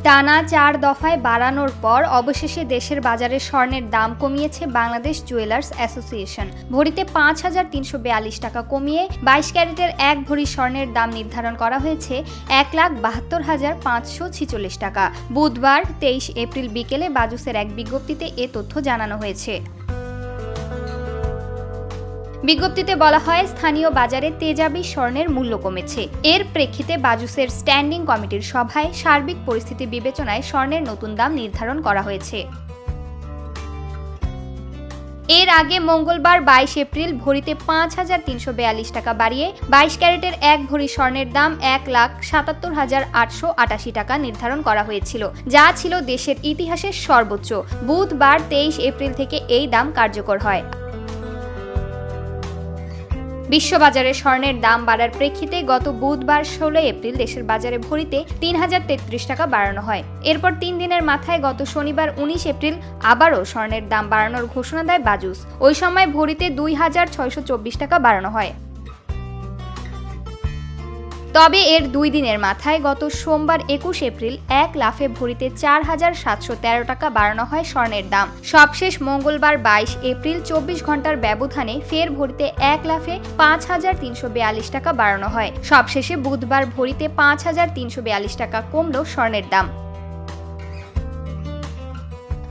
টানা 4 দফায় বাড়ানোর পর অবশেষে দেশের বাজারে স্বর্ণের দাম কমিয়েছে বাংলাদেশ জুয়েলার্স অ্যাসোসিয়েশন। ভরিতে 5,342 টাকা কমিয়ে 22 ক্যারেটের 1 ভরি স্বর্ণের দাম নির্ধারণ করা হয়েছে 1,72,546 টাকা। বুধবার 23 এপ্রিল বিকেলে বাজুসের এক বিজ্ঞপ্তিতে এ তথ্য জানানো হয়েছে। বিজ্ঞপ্তিতে বলা হয়, স্থানীয় বাজারে তেজাবি স্বর্ণের মূল্য কমেছে। এর প্রেক্ষিতে বাজুসের স্ট্যান্ডিং কমিটির সভায় সার্বিক পরিস্থিতি বিবেচনায় স্বর্ণের নতুন দাম নির্ধারণ করা হয়েছে। এর আগে মঙ্গলবার 22 এপ্রিল ভরিতে 5,342 টাকা বাড়িয়ে 22 ক্যারেটের 1 ভরি স্বর্ণের দাম 1,77,888 টাকা নির্ধারণ করা হয়েছিল, যা ছিল দেশের ইতিহাসের সর্বোচ্চ। বুধবার 23 এপ্রিল থেকে এই দাম কার্যকর হয়। বিশ্ববাজারে স্বর্ণের দাম বাড়ার প্রেক্ষিতে গত বুধবার 16 এপ্রিল দেশের বাজারে ভরিতে 3,033 টাকা বাড়ানো হয়। এরপর 3 দিনের মাথায় গত শনিবার 19 এপ্রিল আবারও স্বর্ণের দাম বাড়ানোর ঘোষণা দেয় বাজুস। ওই সময় ভরিতে 2,624 টাকা বাড়ানো হয়। তবে এর 2 দিনের মাথায় গত সোমবার 21 এপ্রিল এক লাফে ভরিতে 4,713 টাকা বাড়ানো হয় স্বর্ণের দাম। সবশেষ মঙ্গলবার 22 এপ্রিল 24 ঘন্টার ব্যবধানে ফের ভরিতে এক লাফে 5,342 টাকা বাড়ানো হয়। সবশেষে বুধবার ভরিতে 5,342 টাকা কমল স্বর্ণের দাম।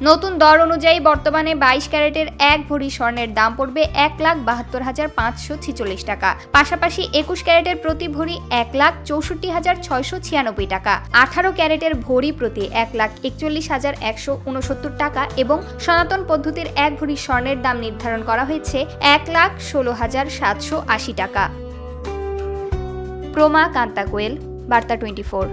নতুন দর অনুযায়ী বর্তমানে 22 ক্যারেটের 1 ভরি স্বর্ণের দাম পড়বে 1,72,546 টাকা। পাশাপাশি 21 ক্যারেটের প্রতি ভরি 1,64,696 টাকা, 18 ক্যারেটের ভরি প্রতি 1,41,169 টাকা এবং সনাতন পদ্ধতির 1 ভরি স্বর্ণের দাম নির্ধারণ করা হয়েছে 1,16,780 টাকা। প্রমা কান্তা কোয়েল, বার্তা 24।